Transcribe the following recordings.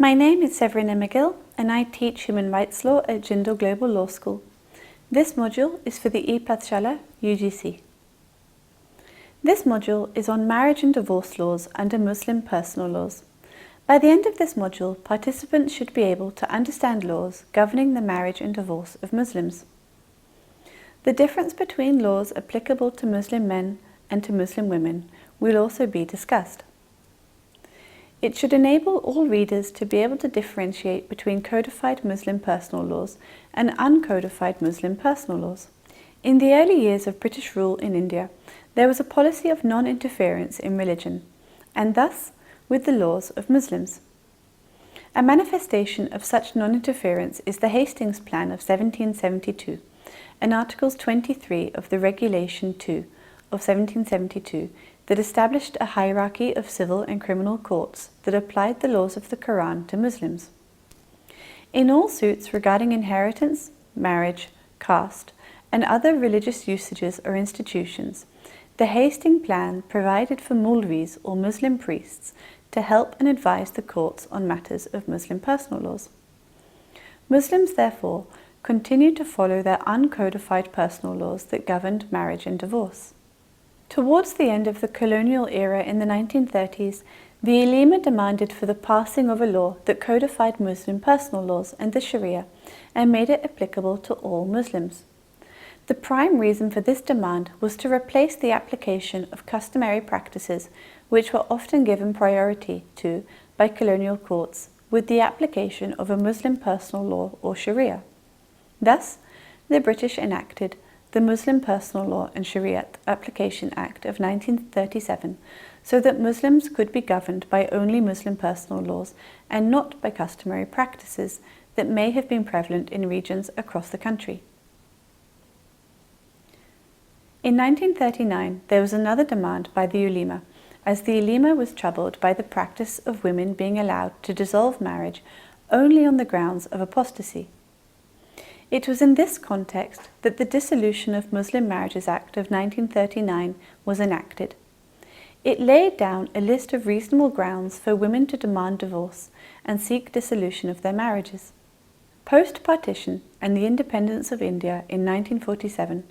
My name is Severina McGill and I teach Human Rights Law at Jindal Global Law School. This module is for the E-Pathshala UGC. This module is on marriage and divorce laws under Muslim personal laws. By the end of this module, participants should be able to understand laws governing the marriage and divorce of Muslims. The difference between laws applicable to Muslim men and to Muslim women will also be discussed. It should enable all readers to be able to differentiate between codified Muslim personal laws and uncodified Muslim personal laws. In the early years of British rule in India, there was a policy of non-interference in religion, and thus with the laws of Muslims. A manifestation of such non-interference is the Hastings Plan of 1772 and Articles 23 of the Regulation 2 of 1772 that established a hierarchy of civil and criminal courts that applied the laws of the Quran to Muslims. In all suits regarding inheritance, marriage, caste, and other religious usages or institutions, the Hastings Plan provided for Maulvis or Muslim priests to help and advise the courts on matters of Muslim personal laws. Muslims, therefore, continued to follow their uncodified personal laws that governed marriage and divorce. Towards the end of the colonial era in the 1930s, the ulema demanded for the passing of a law that codified Muslim personal laws and the Sharia and made it applicable to all Muslims. The prime reason for this demand was to replace the application of customary practices which were often given priority to by colonial courts with the application of a Muslim personal law or Sharia. Thus, the British enacted the Muslim Personal Law and Shariat Application Act of 1937 so that Muslims could be governed by only Muslim personal laws and not by customary practices that may have been prevalent in regions across the country. In 1939, there was another demand by the ulema, as the ulema was troubled by the practice of women being allowed to dissolve marriage only on the grounds of apostasy. It was in this context that the Dissolution of Muslim Marriages Act of 1939 was enacted. It laid down a list of reasonable grounds for women to demand divorce and seek dissolution of their marriages. Post-partition and the independence of India in 1947,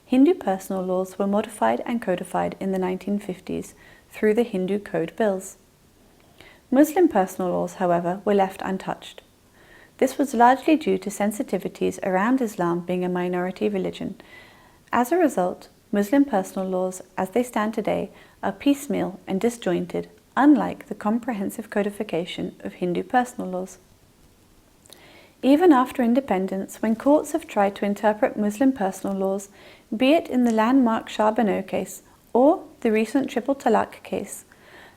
Hindu personal laws were modified and codified in the 1950s through the Hindu Code Bills. Muslim personal laws, however, were left untouched. This was largely due to sensitivities around Islam being a minority religion. As a result, Muslim personal laws, as they stand today, are piecemeal and disjointed, unlike the comprehensive codification of Hindu personal laws. Even after independence, when courts have tried to interpret Muslim personal laws, be it in the landmark Shah Bano case or the recent Triple Talaq case,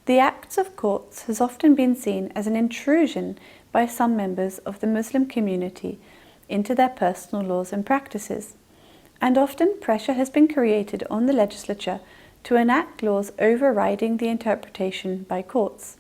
the acts of courts has often been seen as an intrusion by some members of the Muslim community into their personal laws and practices, and often pressure has been created on the legislature to enact laws overriding the interpretation by courts.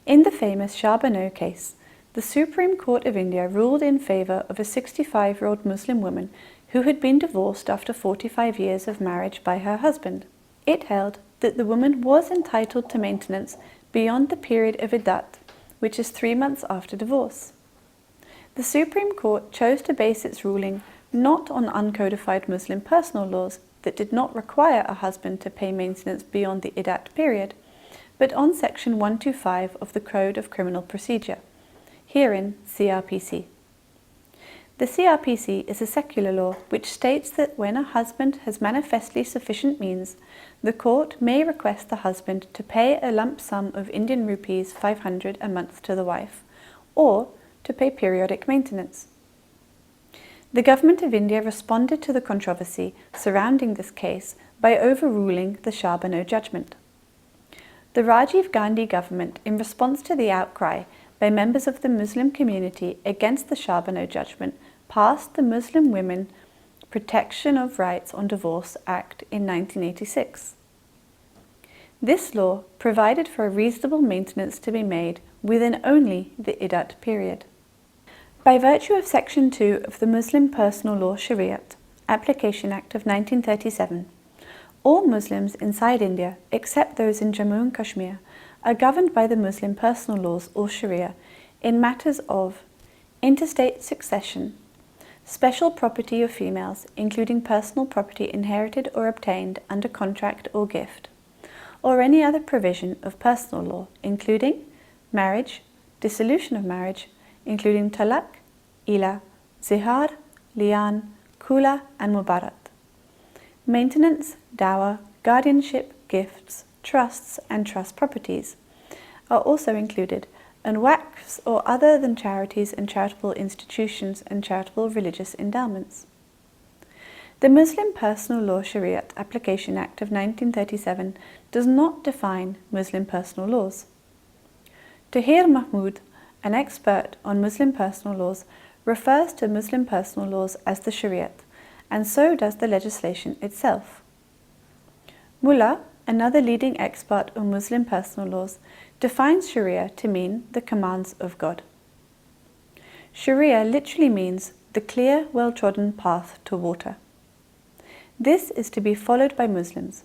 In the famous Shah Bano case, the Supreme Court of India ruled in favour of a 65-year-old Muslim woman who had been divorced after 45 years of marriage by her husband. It held that the woman was entitled to maintenance beyond the period of iddat, which is 3 months after divorce. The Supreme Court chose to base its ruling not on uncodified Muslim personal laws that did not require a husband to pay maintenance beyond the iddat period, but on Section 125 of the Code of Criminal Procedure, herein CRPC. The CRPC is a secular law which states that when a husband has manifestly sufficient means, the court may request the husband to pay a lump sum of Indian rupees 500 a month to the wife, or to pay periodic maintenance. The Government of India responded to the controversy surrounding this case by overruling the Shah Bano judgment. The Rajiv Gandhi government, in response to the outcry by members of the Muslim community against the Shah Bano judgment, passed the Muslim Women Protection of Rights on Divorce Act in 1986. This law provided for a reasonable maintenance to be made within only the iddat period. By virtue of Section 2 of the Muslim Personal Law Shariat Application Act of 1937, all Muslims inside India, except those in Jammu and Kashmir, are governed by the Muslim personal laws or Sharia in matters of interstate succession, special property of females, including personal property inherited or obtained under contract or gift, or any other provision of personal law, including marriage, dissolution of marriage, including talaq, ila, zihar, li'an, kula, and mubarat. Maintenance, dower, guardianship, gifts, trusts, and trust properties are also included, and waqfs or other than charities and charitable institutions and charitable religious endowments. The Muslim Personal Law Shariat Application Act of 1937 does not define Muslim personal laws. Tahir Mahmood, an expert on Muslim personal laws, refers to Muslim personal laws as the Shariat, and so does the legislation itself. Mullah, another leading expert on Muslim personal laws, defines Sharia to mean the commands of God. Sharia literally means the clear, well-trodden path to water. This is to be followed by Muslims.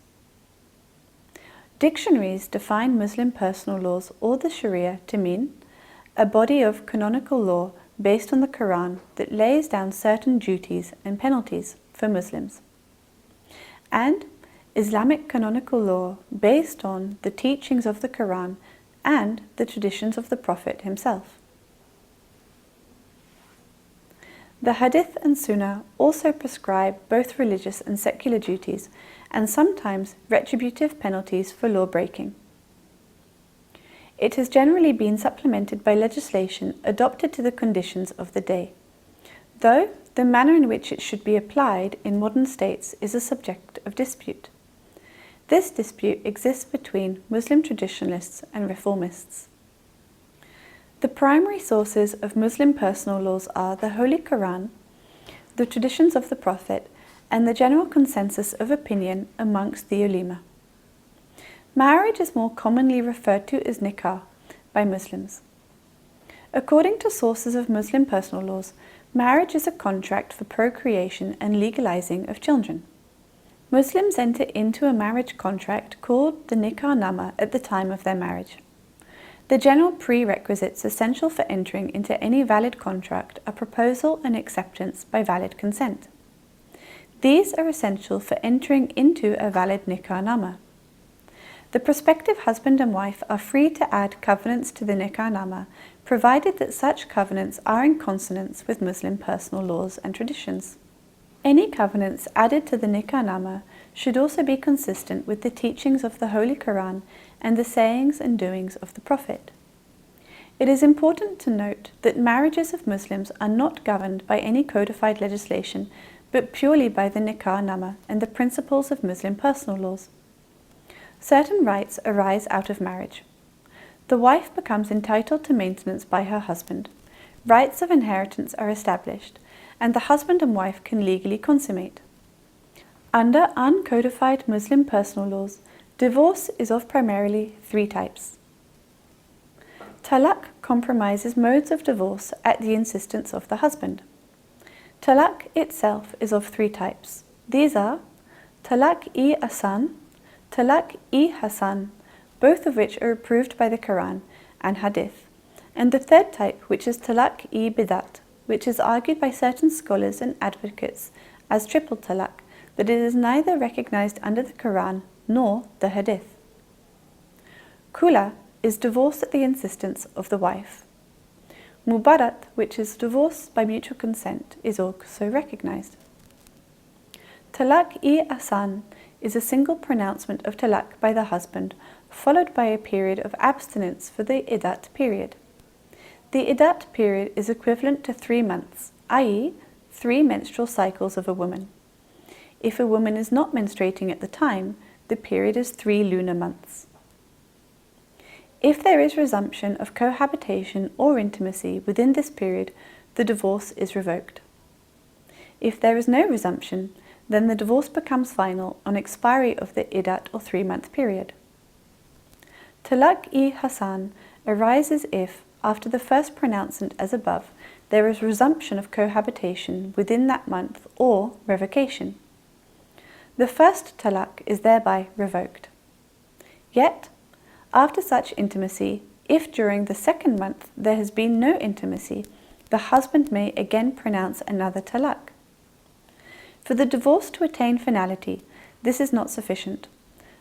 Dictionaries define Muslim personal laws or the Sharia to mean a body of canonical law based on the Quran that lays down certain duties and penalties for Muslims, and Islamic canonical law based on the teachings of the Quran and the traditions of the Prophet himself. The Hadith and Sunnah also prescribe both religious and secular duties and sometimes retributive penalties for law breaking. It has generally been supplemented by legislation adopted to the conditions of the day, though the manner in which it should be applied in modern states is a subject of dispute. This dispute exists between Muslim traditionalists and reformists. The primary sources of Muslim personal laws are the Holy Quran, the traditions of the Prophet, and the general consensus of opinion amongst the ulema. Marriage is more commonly referred to as nikah by Muslims. According to sources of Muslim personal laws, marriage is a contract for procreation and legalizing of children. Muslims enter into a marriage contract called the nikah nama at the time of their marriage. The general prerequisites essential for entering into any valid contract are proposal and acceptance by valid consent. These are essential for entering into a valid nikah nama. The prospective husband and wife are free to add covenants to the nikah nama, provided that such covenants are in consonance with Muslim personal laws and traditions. Any covenants added to the nikah nama should also be consistent with the teachings of the Holy Quran and the sayings and doings of the Prophet. It is important to note that marriages of Muslims are not governed by any codified legislation, but purely by the nikah nama and the principles of Muslim personal laws. Certain rights arise out of marriage. The wife becomes entitled to maintenance by her husband. Rights of inheritance are established, and the husband and wife can legally consummate. Under uncodified Muslim personal laws, divorce is of primarily three types. Talaq compromises modes of divorce at the insistence of the husband. Talaq itself is of three types. These are talaq-i-asan, talaq-i-hasan, both of which are approved by the Quran and Hadith, and the third type, which is talaq-i-bidat, which is argued by certain scholars and advocates as triple talaq, that it is neither recognized under the Quran nor the Hadith. Kula is divorce at the insistence of the wife. Mubarat, which is divorce by mutual consent, is also recognized. Talaq-i-asan is a single pronouncement of talaq by the husband, followed by a period of abstinence for the iddat period. The iddat period is equivalent to 3 months, i.e., 3 menstrual cycles of a woman. If a woman is not menstruating at the time, the period is 3 lunar months. If there is resumption of cohabitation or intimacy within this period, the divorce is revoked. If there is no resumption, then the divorce becomes final on expiry of the iddat or 3-month period. Talaq-i-hasan arises if, after the first pronouncement as above, there is resumption of cohabitation within that month or revocation. The first talaq is thereby revoked. Yet, After such intimacy, if during the second month there has been no intimacy, the husband may again pronounce another talaq. For the divorce to attain finality, this is not sufficient.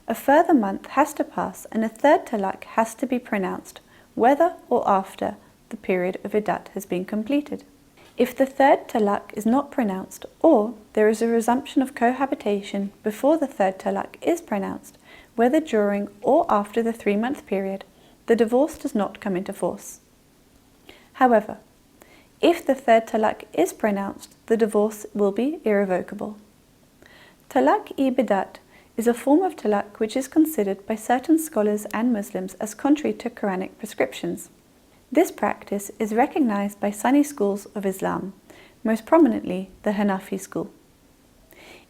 A further month has to pass and a third talaq has to be pronounced, whether or after the period of iddat has been completed. If the third talaq is not pronounced, or there is a resumption of cohabitation before the third talaq is pronounced, whether during or after the 3-month period, the divorce does not come into force. However, if the third talaq is pronounced, the divorce will be irrevocable. Talaq-e-bidat is a form of talaq which is considered by certain scholars and Muslims as contrary to Quranic prescriptions. This practice is recognized by Sunni schools of Islam, most prominently the Hanafi school.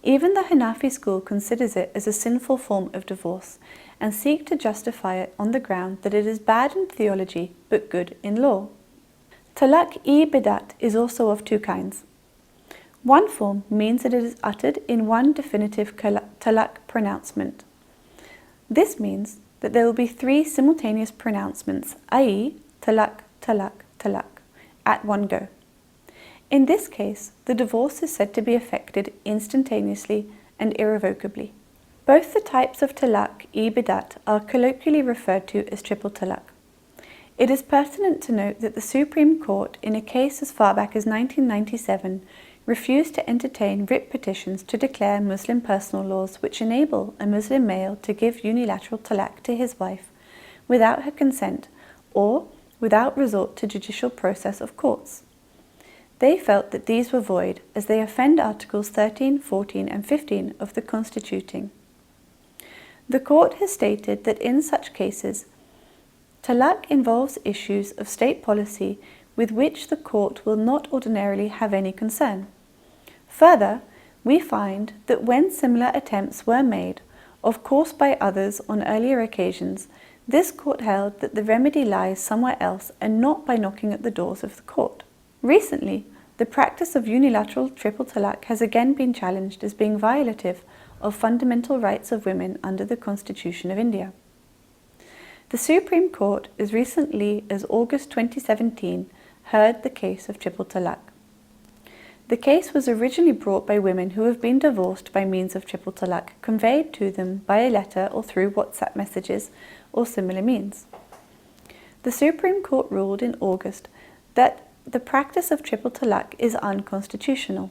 Even the Hanafi school considers it as a sinful form of divorce and seek to justify it on the ground that it is bad in theology but good in law. Talaq-e-bidat is also of two kinds. One form means that it is uttered in one definitive talaq pronouncement. This means that there will be 3 simultaneous pronouncements, i.e. talaq, talaq, talaq, at one go. In this case, the divorce is said to be effected instantaneously and irrevocably. Both the types of talaq-e-bidat are colloquially referred to as triple talaq. It is pertinent to note that the Supreme Court, in a case as far back as 1997, refused to entertain writ petitions to declare Muslim personal laws which enable a Muslim male to give unilateral talaq to his wife without her consent or without resort to judicial process of courts. They felt that these were void as they offend Articles 13, 14 and 15 of the Constituting. The court has stated that in such cases, talaq involves issues of state policy with which the court will not ordinarily have any concern. Further, we find that when similar attempts were made, of course by others on earlier occasions, this court held that the remedy lies somewhere else and not by knocking at the doors of the court. Recently, the practice of unilateral triple talaq has again been challenged as being violative of fundamental rights of women under the Constitution of India. The Supreme Court, as recently as August 2017, heard the case of triple talaq. The case was originally brought by women who have been divorced by means of triple talaq, conveyed to them by a letter or through WhatsApp messages or similar means. The Supreme Court ruled in August that the practice of triple talaq is unconstitutional.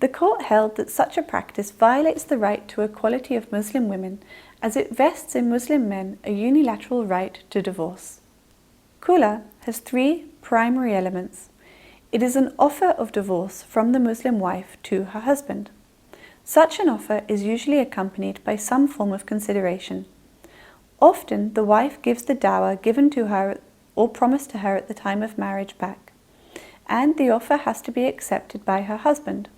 The court held that such a practice violates the right to equality of Muslim women as it vests in Muslim men a unilateral right to divorce. Khula has 3 primary elements. It is an offer of divorce from the Muslim wife to her husband. Such an offer is usually accompanied by some form of consideration. Often the wife gives the dower given to her or promised to her at the time of marriage back, and the offer has to be accepted by her husband.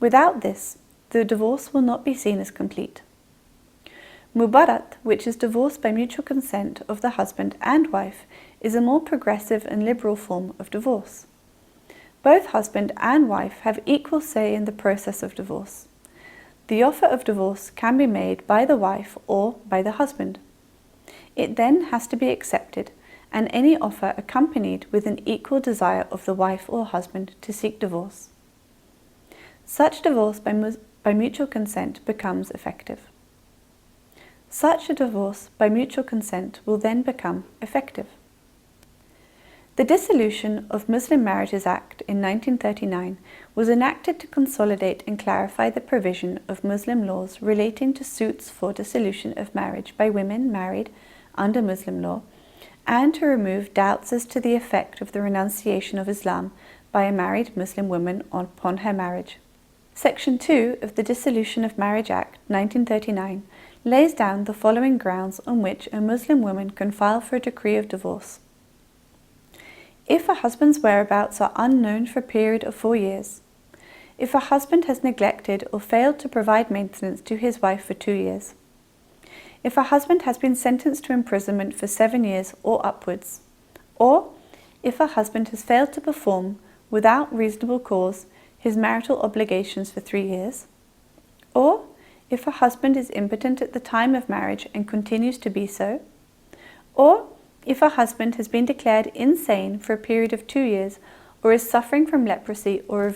Without this, the divorce will not be seen as complete. Mubarat, which is divorce by mutual consent of the husband and wife, is a more progressive and liberal form of divorce. Both husband and wife have equal say in the process of divorce. The offer of divorce can be made by the wife or by the husband. It then has to be accepted, and any offer accompanied with an equal desire of the wife or husband to seek divorce. Such divorce by mutual consent becomes effective. Such a divorce by mutual consent will then become effective. The Dissolution of Muslim Marriages Act in 1939 was enacted to consolidate and clarify the provision of Muslim laws relating to suits for dissolution of marriage by women married under Muslim law, and to remove doubts as to the effect of the renunciation of Islam by a married Muslim woman upon her marriage. Section 2 of the Dissolution of Marriage Act 1939 lays down the following grounds on which a Muslim woman can file for a decree of divorce. If a husband's whereabouts are unknown for a period of 4 years, if a husband has neglected or failed to provide maintenance to his wife for 2 years, if a husband has been sentenced to imprisonment for 7 years or upwards, or if a husband has failed to perform without reasonable cause his marital obligations for 3 years, or if a husband is impotent at the time of marriage and continues to be so, or if a husband has been declared insane for a period of 2 years or is suffering from leprosy or a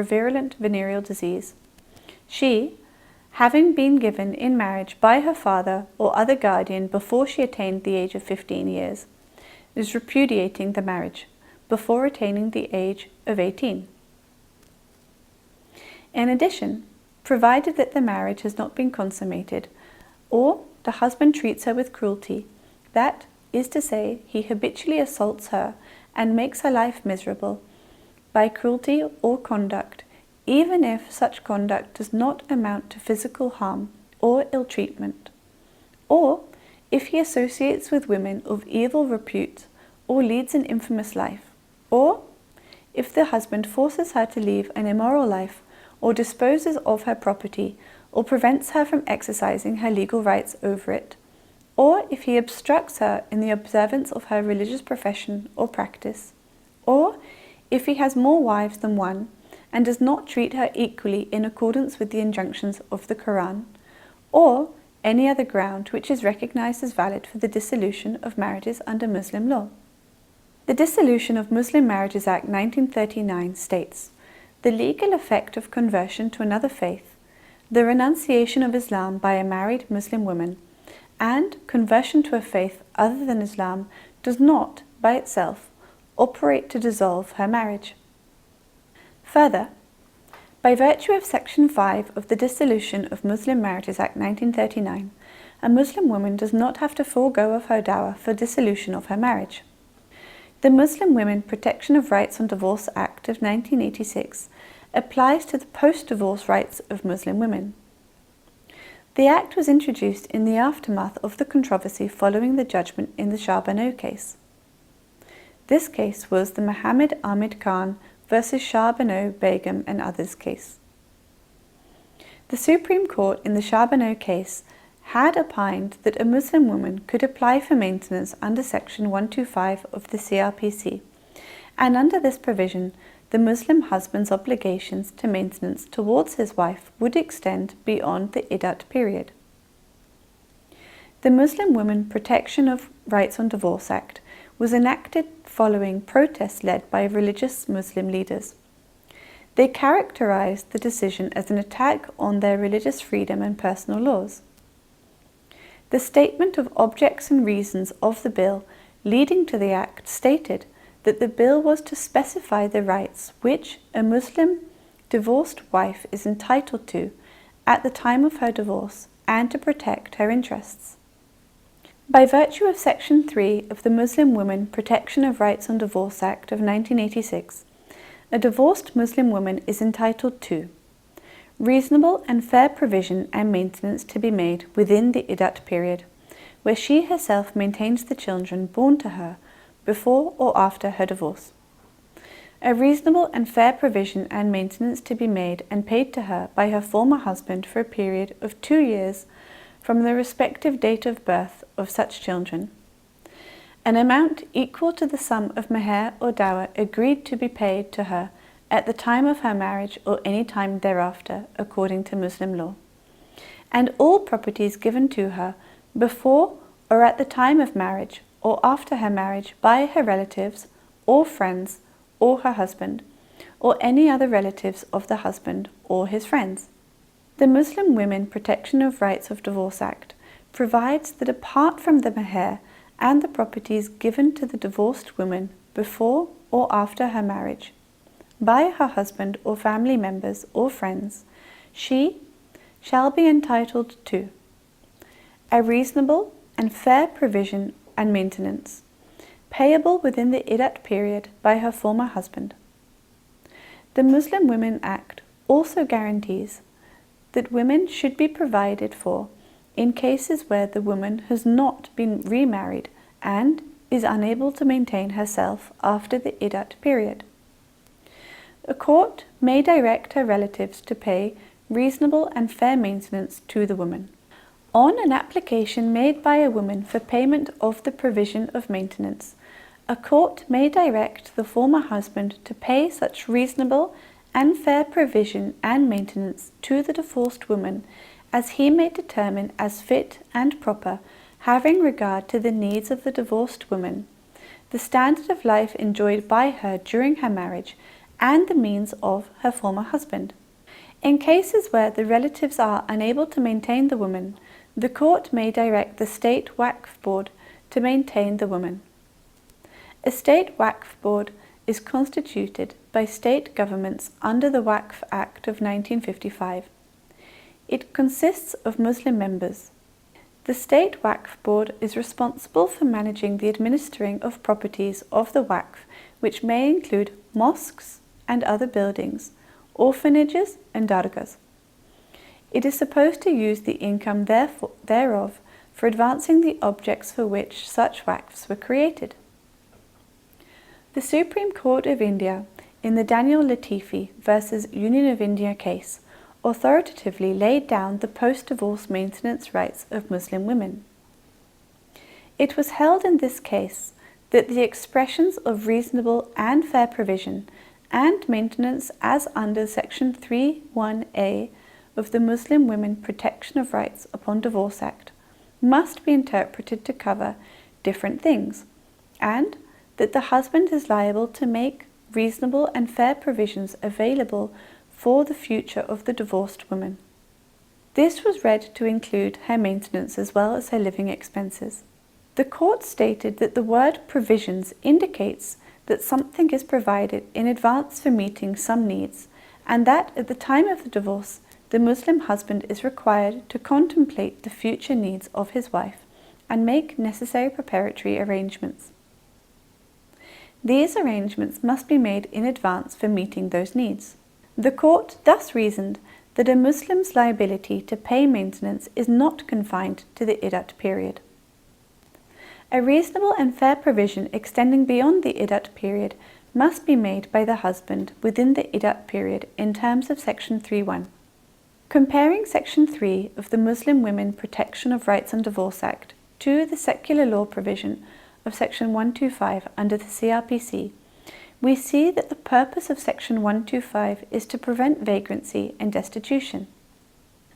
virulent venereal disease. She, having been given in marriage by her father or other guardian before she attained the age of 15 years, is repudiating the marriage before attaining the age of 18. In addition, provided that the marriage has not been consummated, or the husband treats her with cruelty, that is to say, he habitually assaults her and makes her life miserable by cruelty or conduct, even if such conduct does not amount to physical harm or ill treatment, or if he associates with women of evil repute or leads an infamous life, or if the husband forces her to leave an immoral life or disposes of her property or prevents her from exercising her legal rights over it, or if he obstructs her in the observance of her religious profession or practice, or if he has more wives than one and does not treat her equally in accordance with the injunctions of the Quran, or any other ground which is recognized as valid for the dissolution of marriages under Muslim law. The Dissolution of Muslim Marriages Act 1939 states, the legal effect of conversion to another faith, the renunciation of Islam by a married Muslim woman, and conversion to a faith other than Islam does not, by itself, operate to dissolve her marriage. Further, by virtue of Section 5 of the Dissolution of Muslim Marriages Act 1939, a Muslim woman does not have to forego of her dower for dissolution of her marriage. The Muslim Women Protection of Rights on Divorce Act of 1986 applies to the post-divorce rights of Muslim women. The Act was introduced in the aftermath of the controversy following the judgment in the Shah Bano case. This case was the Muhammad Ahmed Khan versus Shah Bano Begum and others case. The Supreme Court in the Shah Bano case had opined that a Muslim woman could apply for maintenance under Section 125 of the CRPC, and under this provision, the Muslim husband's obligations to maintenance towards his wife would extend beyond the Iddat period. The Muslim Women Protection of Rights on Divorce Act was enacted following protests led by religious Muslim leaders. They characterized the decision as an attack on their religious freedom and personal laws. The statement of objects and reasons of the bill leading to the Act stated that the bill was to specify the rights which a Muslim divorced wife is entitled to at the time of her divorce and to protect her interests. By virtue of Section 3 of the Muslim Women Protection of Rights on Divorce Act of 1986, a divorced Muslim woman is entitled to reasonable and fair provision and maintenance to be made within the Iddat period, where she herself maintains the children born to her before or after her divorce. A reasonable and fair provision and maintenance to be made and paid to her by her former husband for a period of 2 years from the respective date of birth of such children. An amount equal to the sum of meher or dower agreed to be paid to her at the time of her marriage or any time thereafter, according to Muslim law, and all properties given to her before or at the time of marriage or after her marriage by her relatives or friends or her husband, or any other relatives of the husband or his friends. The Muslim Women Protection of Rights of Divorce Act provides that apart from the meher and the properties given to the divorced woman before or after her marriage, by her husband or family members or friends, she shall be entitled to a reasonable and fair provision and maintenance, payable within the Iddat period by her former husband. The Muslim Women Act also guarantees that women should be provided for in cases where the woman has not been remarried and is unable to maintain herself after the Iddat period. A court may direct her relatives to pay reasonable and fair maintenance to the woman. On an application made by a woman for payment of the provision of maintenance, a court may direct the former husband to pay such reasonable and fair provision and maintenance to the divorced woman as he may determine as fit and proper, having regard to the needs of the divorced woman, the standard of life enjoyed by her during her marriage, and the means of her former husband. In cases where the relatives are unable to maintain the woman, the court may direct the State Waqf Board to maintain the woman. A State Waqf Board is constituted by state governments under the Waqf Act of 1955. It consists of Muslim members. The State Waqf Board is responsible for managing the administering of properties of the Waqf, which may include mosques and other buildings, orphanages and dargahs. It is supposed to use the income thereof for advancing the objects for which such waqfs were created. The Supreme Court of India, in the Daniel Latifi versus Union of India case, authoritatively laid down the post-divorce maintenance rights of Muslim women. It was held in this case that the expressions of reasonable and fair provision and maintenance as under Section 3(1)(a) of the Muslim Women Protection of Rights upon Divorce Act must be interpreted to cover different things, and that the husband is liable to make reasonable and fair provisions available for the future of the divorced woman. This was read to include her maintenance as well as her living expenses. The court stated that the word provisions indicates that something is provided in advance for meeting some needs, and that at the time of the divorce, the Muslim husband is required to contemplate the future needs of his wife and make necessary preparatory arrangements. These arrangements must be made in advance for meeting those needs. The court thus reasoned that a Muslim's liability to pay maintenance is not confined to the iddat period. A reasonable and fair provision extending beyond the iddat period must be made by the husband within the iddat period in terms of Section 3(1). Comparing Section 3 of the Muslim Women Protection of Rights and Divorce Act to the secular law provision of Section 125 under the CRPC, we see that the purpose of Section 125 is to prevent vagrancy and destitution.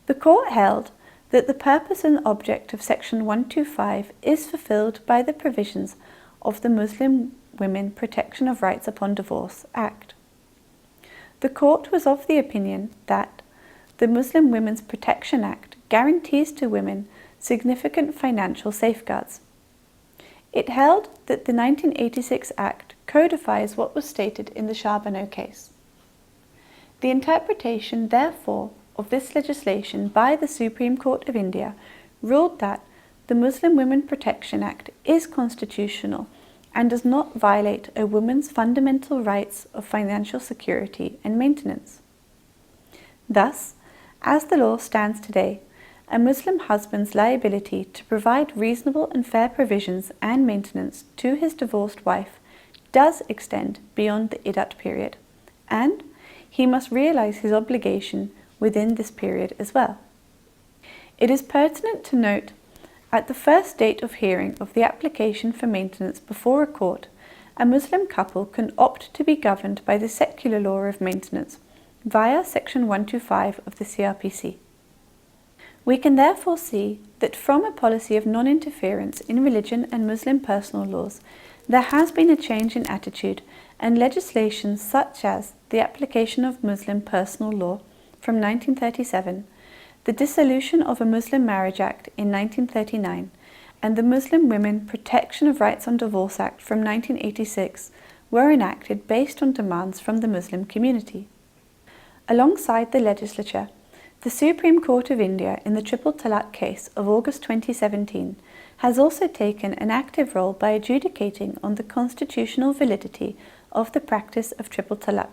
The court held that the purpose and object of Section 125 is fulfilled by the provisions of the Muslim Women Protection of Rights upon Divorce Act. The court was of the opinion that the Muslim Women's Protection Act guarantees to women significant financial safeguards. It held that the 1986 Act codifies what was stated in the Charbonneau case. The interpretation, therefore, of this legislation by the Supreme Court of India ruled that the Muslim Women Protection Act is constitutional and does not violate a woman's fundamental rights of financial security and maintenance. Thus, as the law stands today, a Muslim husband's liability to provide reasonable and fair provisions and maintenance to his divorced wife does extend beyond the iddat period, and he must realize his obligation within this period as well. It is pertinent to note, at the first date of hearing of the application for maintenance before a court, a Muslim couple can opt to be governed by the secular law of maintenance via Section 125 of the CRPC. We can therefore see that from a policy of non-interference in religion and Muslim personal laws, there has been a change in attitude, and legislation such as the application of Muslim personal law from 1937, the dissolution of a Muslim Marriage Act in 1939, and the Muslim Women Protection of Rights on Divorce Act from 1986 were enacted based on demands from the Muslim community. Alongside the legislature, the Supreme Court of India in the Triple Talaq case of August 2017 has also taken an active role by adjudicating on the constitutional validity of the practice of Triple Talaq.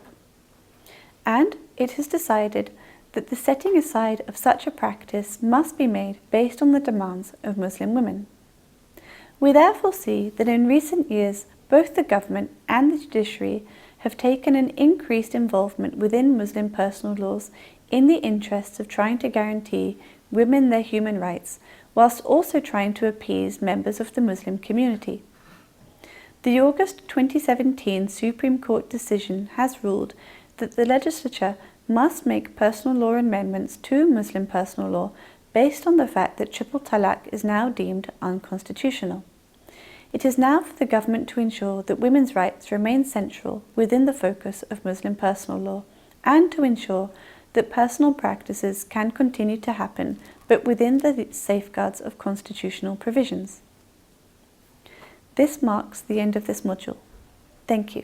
And it has decided that the setting aside of such a practice must be made based on the demands of Muslim women. We therefore see that in recent years, both the government and the judiciary have taken an increased involvement within Muslim personal laws in the interests of trying to guarantee women their human rights, whilst also trying to appease members of the Muslim community. The August 2017 Supreme Court decision has ruled that the legislature must make personal law amendments to Muslim personal law based on the fact that triple talaq is now deemed unconstitutional. It is now for the government to ensure that women's rights remain central within the focus of Muslim personal law, and to ensure that personal practices can continue to happen, but within the safeguards of constitutional provisions. This marks the end of this module. Thank you.